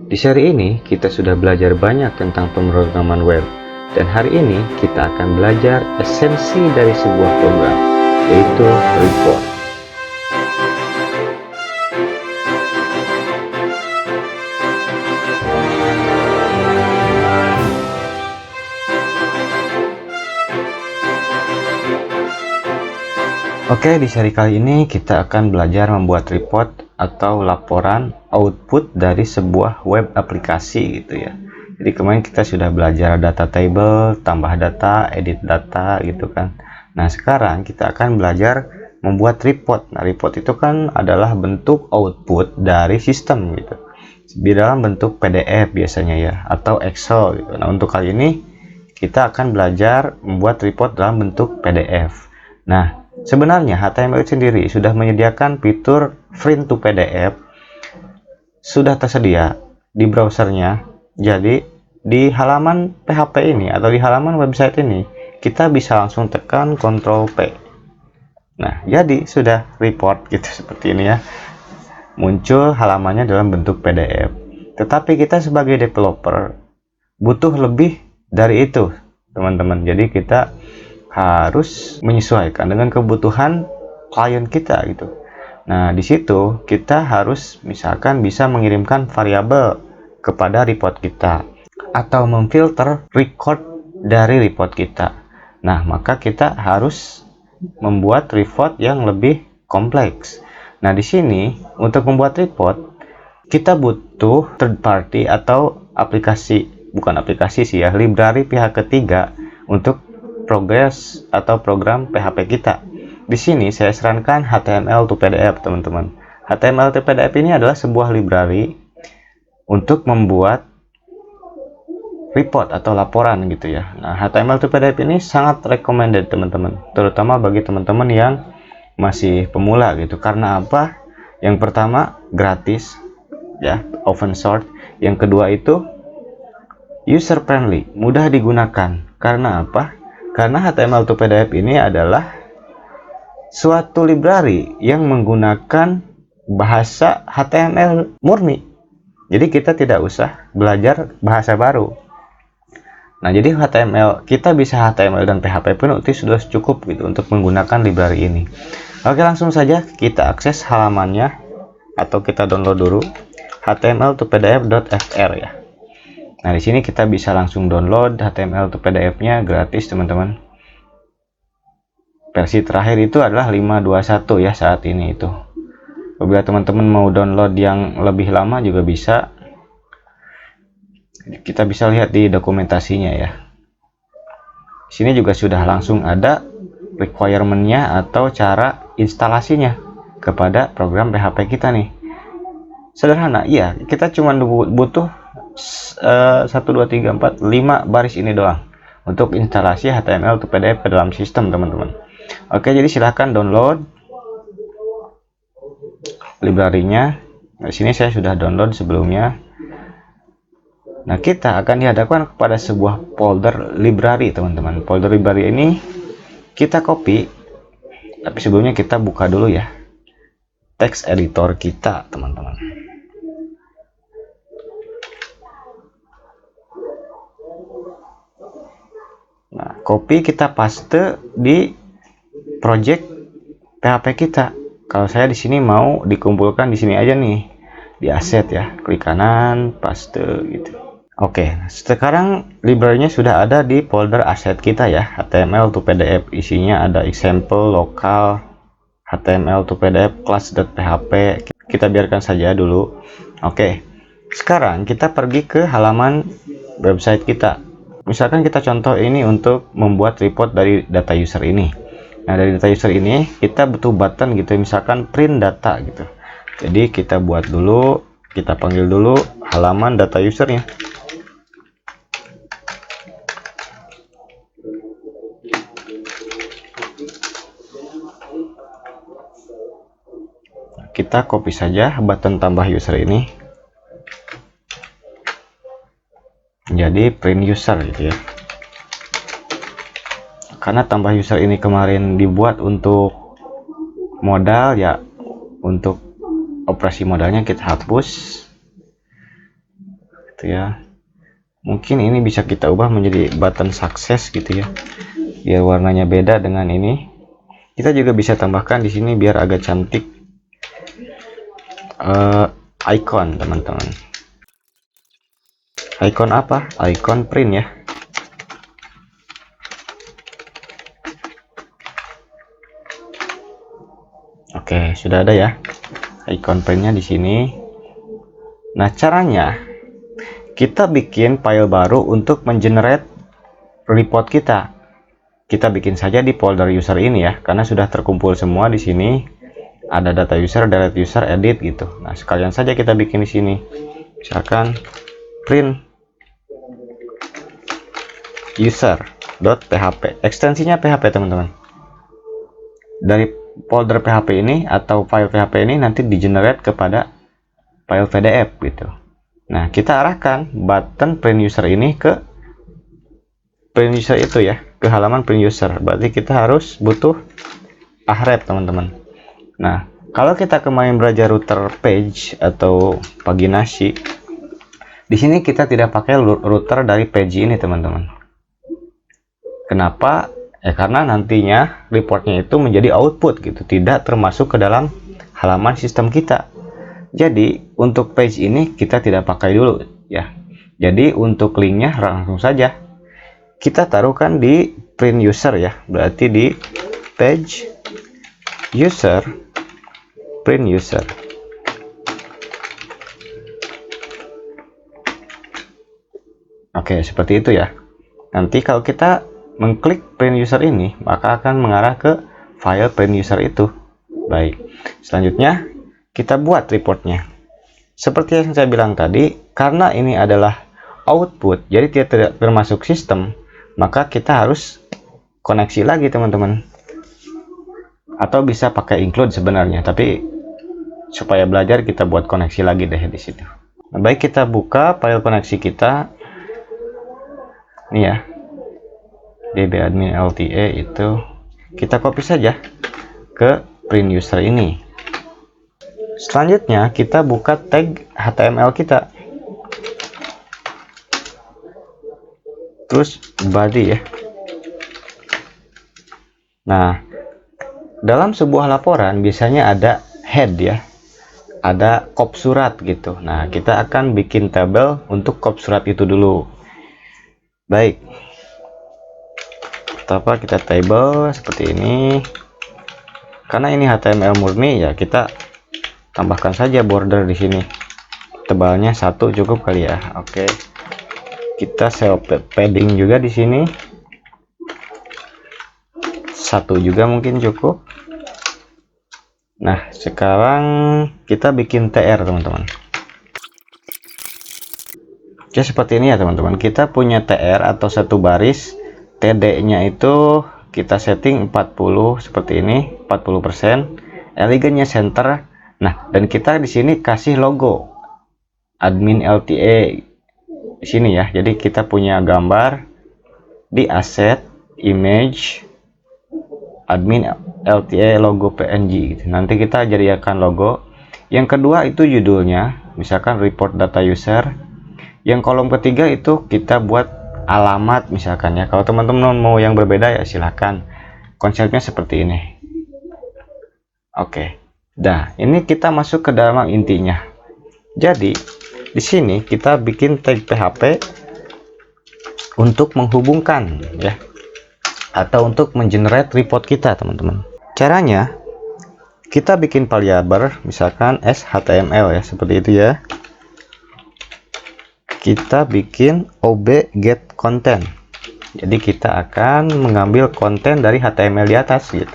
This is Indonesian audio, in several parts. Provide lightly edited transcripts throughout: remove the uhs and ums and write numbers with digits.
Di seri ini kita sudah belajar banyak tentang pemrograman web, dan hari ini kita akan belajar esensi dari sebuah program, yaitu report. Oke, di seri kali ini kita akan belajar membuat report atau laporan output dari sebuah web aplikasi gitu ya. Jadi kemarin kita sudah belajar data table, tambah data, edit data gitu kan. Nah, sekarang kita akan belajar membuat report. Nah, report itu kan adalah bentuk output dari sistem gitu. Di dalam bentuk PDF biasanya ya, atau Excel gitu. Nah, untuk kali ini kita akan belajar membuat report dalam bentuk PDF. Nah, sebenarnya HTML sendiri sudah menyediakan fitur print to PDF, sudah tersedia di browsernya. Jadi di halaman PHP ini atau di halaman website ini kita bisa langsung tekan Ctrl P. Nah, jadi sudah report gitu seperti ini ya. Muncul halamannya dalam bentuk PDF. Tetapi kita sebagai developer butuh lebih dari itu, teman-teman. Jadi kita harus menyesuaikan dengan kebutuhan klien kita gitu. Nah, di situ kita harus misalkan bisa mengirimkan variabel kepada report kita atau memfilter record dari report kita. Nah, maka kita harus membuat report yang lebih kompleks. Nah, di sini untuk membuat report kita butuh third party atau aplikasi, bukan aplikasi sih ya, library pihak ketiga untuk progress atau program PHP kita. Di sini saya sarankan HTML to PDF, teman-teman. HTML to PDF ini adalah sebuah library untuk membuat report atau laporan gitu ya. Nah, HTML to PDF ini sangat recommended, teman-teman, terutama bagi teman-teman yang masih pemula gitu. Karena apa? Yang pertama, gratis ya, open source. Yang kedua itu user friendly, mudah digunakan. Karena apa? Karena HTML to PDF ini adalah suatu library yang menggunakan bahasa HTML murni. Jadi kita tidak usah belajar bahasa baru. Nah, jadi kita bisa HTML dan PHP pun itu sudah cukup gitu untuk menggunakan library ini. Oke, langsung saja kita akses halamannya atau kita download dulu html to pdf.fr ya. Nah, di sini kita bisa langsung download HTML to PDF-nya gratis, teman-teman. Versi terakhir itu adalah 5.21 ya saat ini itu. Apabila teman-teman mau download yang lebih lama juga bisa. Kita bisa lihat di dokumentasinya ya. Di sini juga sudah langsung ada requirement-nya atau cara instalasinya kepada program PHP kita nih. Sederhana, iya, kita cuma butuh 1, 2, 3, 4, 5 baris ini doang untuk instalasi HTML to PDF ke dalam sistem, teman-teman. Oke, jadi silahkan download library-nya. Di sini saya sudah download sebelumnya. Nah, kita akan dihadapkan kepada sebuah folder library, teman-teman. Folder library ini kita copy, tapi sebelumnya kita buka dulu ya text editor kita, teman-teman. Nah, copy kita paste di project PHP kita. Kalau saya di sini mau dikumpulkan di sini aja nih, di asset ya, klik kanan, paste gitu. Oke, sekarang library-nya sudah ada di folder asset kita ya, HTML to PDF. Isinya ada example, lokal, HTML to PDF, class.php. Kita biarkan saja dulu. Oke, sekarang kita pergi ke halaman website kita. Misalkan kita contoh ini untuk membuat report dari data user ini. Nah, dari data user ini kita butuh button gitu, misalkan print data gitu. Jadi kita buat dulu, kita panggil dulu halaman data usernya. Kita copy saja button tambah user ini jadi print user gitu ya. Karena tambah user ini kemarin dibuat untuk modal ya, untuk operasi modalnya kita hapus. gitu ya. Mungkin ini bisa kita ubah menjadi button sukses gitu ya, biar warnanya beda dengan ini. Kita juga bisa tambahkan di sini biar agak cantik icon teman-teman. Icon apa? Icon print ya. Oke, sudah ada ya icon printnya di sini. Nah, caranya kita bikin file baru untuk mengenerate report kita. Kita bikin saja di folder user ini ya, karena sudah terkumpul semua di sini. Ada data user, delete user, edit gitu. Nah, sekalian saja kita bikin di sini. Misalkan print user.php. Ekstensinya PHP teman-teman. Dari folder PHP ini atau file PHP ini nanti di-generate kepada file PDF gitu. Nah, kita arahkan button print user ini ke print user itu ya, ke halaman print user. Berarti kita harus butuh href teman-teman. Nah, kalau kita kemarin belajar router page atau paginasi, di sini kita tidak pakai router dari page ini teman-teman. Kenapa? Karena nantinya reportnya itu menjadi output gitu, tidak termasuk ke dalam halaman sistem kita. Jadi untuk page ini kita tidak pakai dulu ya. Jadi untuk linknya langsung saja kita taruhkan di print user ya, berarti di page user print user. Oke, seperti itu ya. Nanti kalau kita mengklik print user ini, maka akan mengarah ke file print user itu. Baik, selanjutnya kita buat reportnya. Seperti yang saya bilang tadi, karena ini adalah output, jadi tidak termasuk sistem, maka kita harus koneksi lagi teman-teman. Atau bisa pakai include sebenarnya, tapi supaya belajar kita buat koneksi lagi deh di situ. Nah, baik, kita buka file koneksi kita. Ini ya, dbadmin LTE itu kita copy saja ke print user ini. Selanjutnya kita buka tag HTML kita, terus body ya. Nah, dalam sebuah laporan biasanya ada head ya, ada kop surat gitu. Nah, kita akan bikin tabel untuk kop surat itu dulu. Baik, pertama kita table seperti ini. Karena ini HTML murni ya, kita tambahkan saja border di sini. Tebalnya 1 cukup kali ya. Oke, kita cell padding juga di sini. 1 juga mungkin cukup. Nah, sekarang kita bikin TR teman-teman. Oke, seperti ini ya teman-teman. Kita punya TR atau satu baris. TD-nya itu kita setting 40 seperti ini, 40%. Elegannya center. Nah, dan kita di sini kasih logo admin LTA di sini ya. Jadi kita punya gambar di asset image admin LTA logo PNG gitu. Nanti kita jadikan logo. Yang kedua itu judulnya, misalkan report data user. Yang kolom ketiga itu kita buat alamat misalkan ya. Kalau teman-teman mau yang berbeda ya silahkan. Konsepnya seperti ini. Oke. Nah, ini kita masuk ke dalam intinya. Jadi di sini kita bikin tag PHP untuk menghubungkan ya, atau untuk mengenerate report kita teman-teman. Caranya kita bikin variabel misalkan html ya, seperti itu ya. Kita bikin ob get content. Jadi kita akan mengambil konten dari HTML di atas gitu.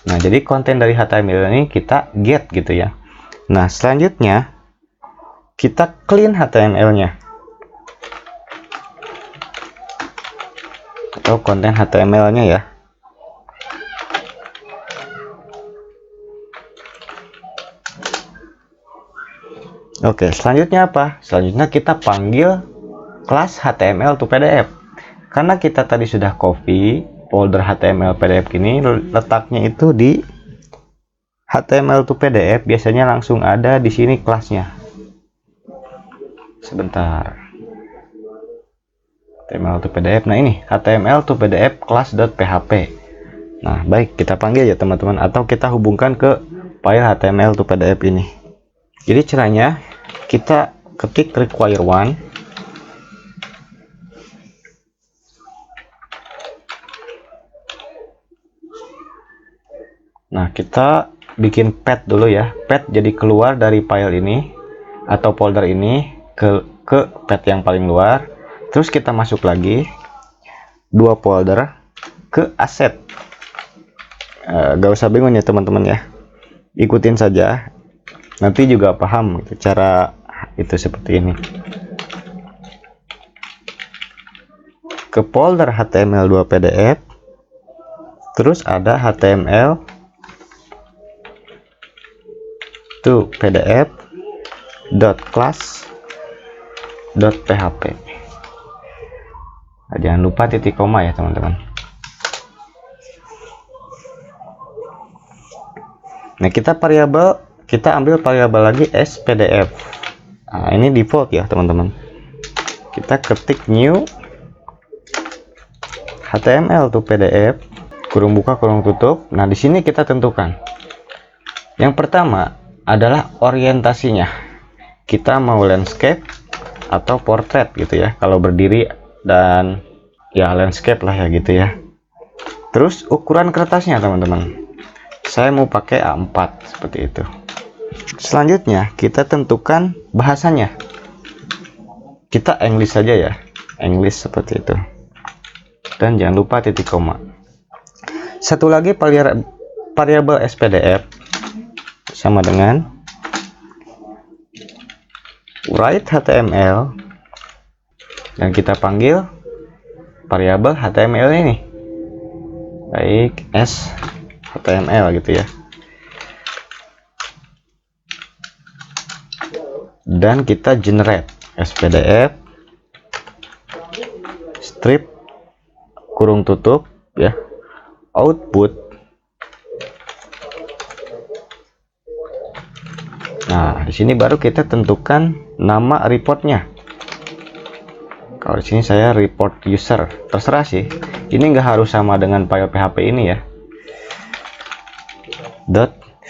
Nah, jadi konten dari HTML ini kita get gitu ya. Nah, selanjutnya kita clean HTML-nya atau konten HTML-nya ya. Oke, selanjutnya apa? Selanjutnya kita panggil kelas HTML to PDF. Karena kita tadi sudah copy folder HTML PDF ini, letaknya itu di HTML to PDF, biasanya langsung ada di sini kelasnya. Sebentar. HTML to PDF. Nah, ini HTML to PDF class.php. Nah, baik, kita panggil ya teman-teman, atau kita hubungkan ke file HTML to PDF ini. Jadi caranya kita ketik require one. Nah, kita bikin path dulu ya. Path jadi keluar dari file ini atau folder ini ke path yang paling luar. Terus kita masuk lagi 2 folder ke aset. Gak usah bingung ya teman-teman ya. Ikutin saja. Nanti juga paham gitu, cara itu seperti ini. Ke folder HTML2 PDF. Terus ada HTML to PDF .class.php. Nah, jangan lupa titik koma ya teman-teman. Nah, kita ambil variabel lagi spdf. Nah, ini default ya teman-teman. Kita ketik new HTML to PDF kurung buka kurung tutup. Nah, di sini kita tentukan. Yang pertama adalah orientasinya. Kita mau landscape atau portrait gitu ya. Kalau berdiri dan ya landscape lah ya gitu ya. Terus ukuran kertasnya teman-teman. Saya mau pakai A4 seperti itu. Selanjutnya kita tentukan bahasanya. Kita English saja ya. English seperti itu. Dan jangan lupa titik koma. Satu lagi variabel spdf sama dengan write HTML, dan kita panggil variabel HTML ini baik HTML gitu ya, dan kita generate spdf strip kurung tutup ya output. Nah, di sini baru kita tentukan nama reportnya. Kalau di sini saya report user, terserah sih. Ini nggak harus sama dengan file PHP ini ya.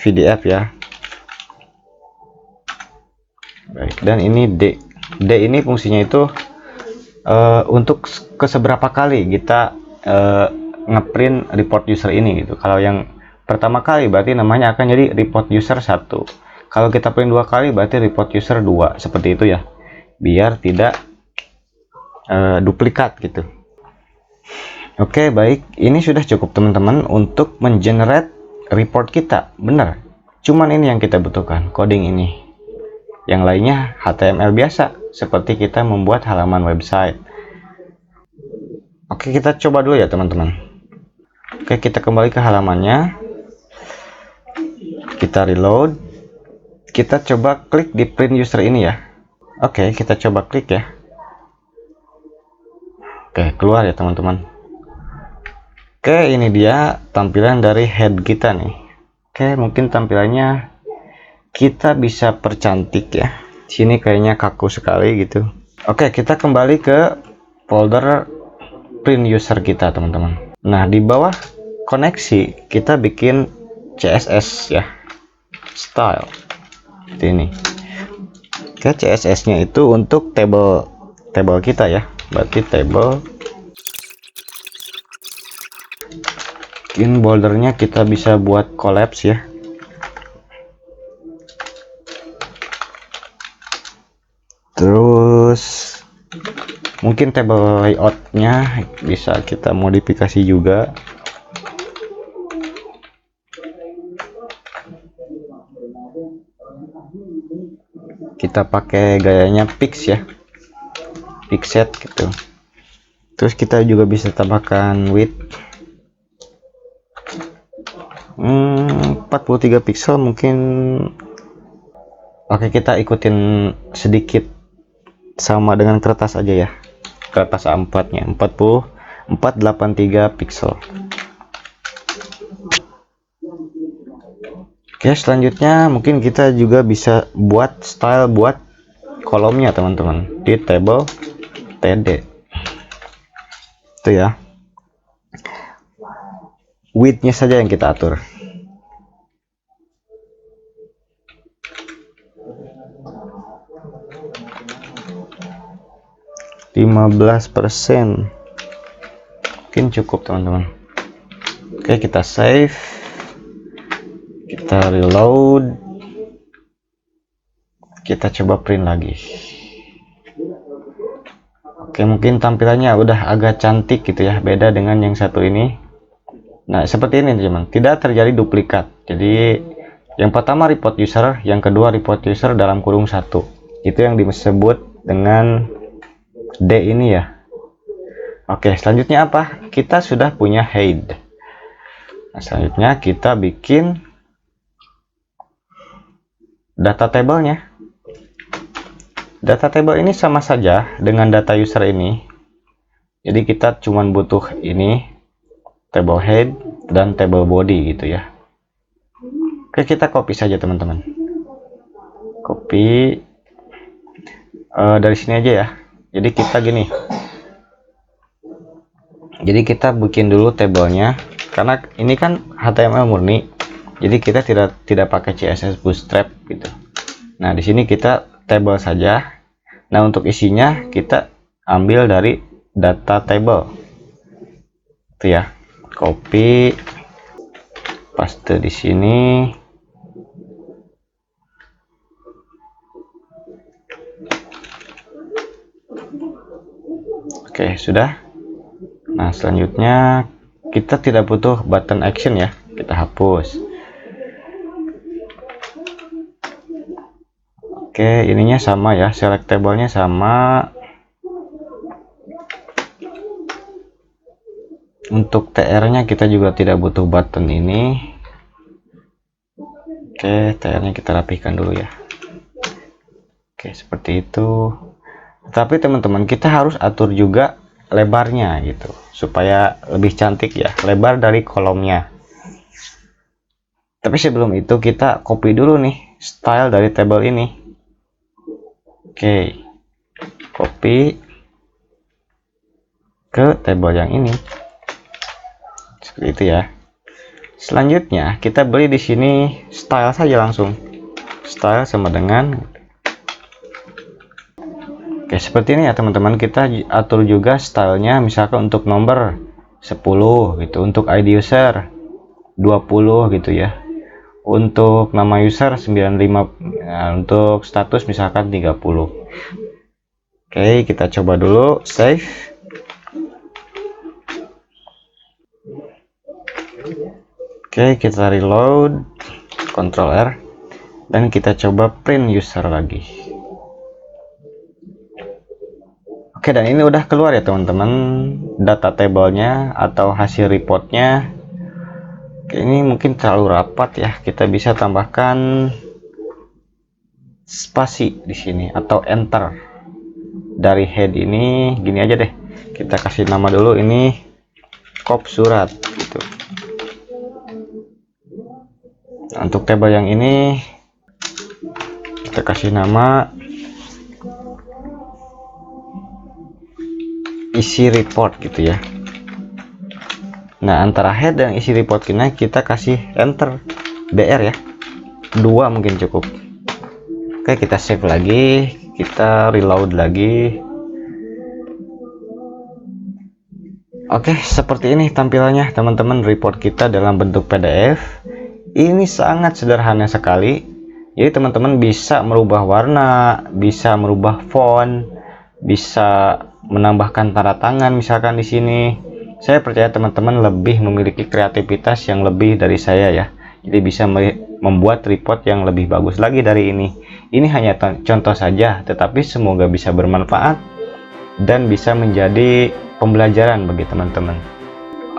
.pdf ya. Baik, dan ini D ini fungsinya itu untuk keseberapa kali kita ngeprint report user ini gitu. Kalau yang pertama kali berarti namanya akan jadi report user 1. Kalau kita print 2 kali berarti report user 2, seperti itu ya, biar tidak duplikat gitu. Oke, baik, ini sudah cukup teman-teman untuk mengenerate report kita. Benar, cuman ini yang kita butuhkan, coding ini. Yang lainnya HTML biasa, seperti kita membuat halaman website. Oke, kita coba dulu ya teman-teman. Oke, kita kembali ke halamannya, kita reload. Kita coba klik di print user ini ya. Oke, kita coba klik ya. Oke, keluar ya teman-teman. Oke, ini dia tampilan dari head kita nih. Oke, mungkin tampilannya kita bisa percantik ya. Sini kayaknya kaku sekali gitu. Oke, kita kembali ke folder print user kita teman-teman. Nah, di bawah koneksi kita bikin CSS ya, style seperti ini. Oke, CSS nya itu untuk table kita ya, berarti table. Mungkin bordernya kita bisa buat collapse ya. Terus mungkin table layoutnya bisa kita modifikasi juga. Kita pakai gayanya pix ya, pixet gitu. Terus kita juga bisa tambahkan width 43 pixel mungkin. Oke, kita ikutin sedikit sama dengan kertas aja ya, kertas A4 nya 483 pixel. Oke, selanjutnya mungkin kita juga bisa buat style buat kolomnya teman-teman di table td. Itu ya. Width-nya saja yang kita atur. %15 mungkin cukup teman-teman. Oke, kita save, kita reload, kita coba print lagi. Oke, mungkin tampilannya udah agak cantik gitu ya, beda dengan yang satu ini. Nah, seperti ini teman, tidak terjadi duplikat. Jadi yang pertama report user, yang kedua report user dalam kurung 1. Itu yang disebut dengan D ini ya. Oke, selanjutnya apa? Kita sudah punya head. Nah, selanjutnya kita bikin data table-nya. Data table ini sama saja dengan data user ini. Jadi kita cuma butuh ini, table head dan table body gitu ya. Oke, kita copy saja teman-teman. Copy dari sini aja ya. Jadi kita gini. Jadi kita bikin dulu tabelnya, karena ini kan HTML murni. Jadi kita tidak pakai CSS Bootstrap gitu. Nah, di sini kita table saja. Nah, untuk isinya kita ambil dari data table. Itu ya. Copy, paste di sini. Oke, sudah. Nah, selanjutnya kita tidak butuh button action ya, kita hapus. Oke, ininya sama ya, selectable-nya sama. Untuk TR-nya kita juga tidak butuh button ini. Oke, TR-nya kita rapikan dulu ya. Oke, seperti itu. Tapi teman-teman, kita harus atur juga lebarnya gitu, supaya lebih cantik ya, lebar dari kolomnya. Tapi sebelum itu kita copy dulu nih style dari table ini. Oke, copy ke table yang ini. Seperti itu ya. Selanjutnya kita beli di sini style saja langsung. Style sama dengan. Oke, seperti ini ya teman-teman. Kita atur juga stylenya, misalkan untuk nomor 10 gitu, untuk ID user 20 gitu ya, untuk nama user 95, nah, untuk status misalkan 30. Oke, kita coba dulu save. Oke, kita reload, Ctrl R, dan kita coba print user lagi. Oke, dan ini udah keluar ya teman-teman, data tabelnya atau hasil reportnya. Oke, ini mungkin terlalu rapat ya, kita bisa tambahkan spasi di sini atau enter. Dari head ini gini aja deh, kita kasih nama dulu, ini kop surat gitu. Nah, untuk tabel yang ini kita kasih nama isi report gitu ya. Nah, antara head dan isi report kita kasih enter, BR ya, 2 mungkin cukup. Oke, kita save lagi, kita reload lagi. Oke, seperti ini tampilannya teman-teman, report kita dalam bentuk PDF. Ini sangat sederhana sekali. Jadi teman-teman bisa merubah warna, bisa merubah font, bisa menambahkan tanda tangan misalkan di sini. Saya percaya teman-teman lebih memiliki kreativitas yang lebih dari saya ya. Jadi bisa membuat report yang lebih bagus lagi dari ini. Ini hanya contoh saja, tetapi semoga bisa bermanfaat dan bisa menjadi pembelajaran bagi teman-teman.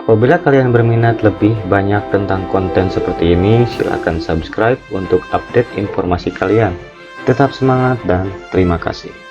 Apabila kalian berminat lebih banyak tentang konten seperti ini, silakan subscribe untuk update informasi kalian. Tetap semangat dan terima kasih.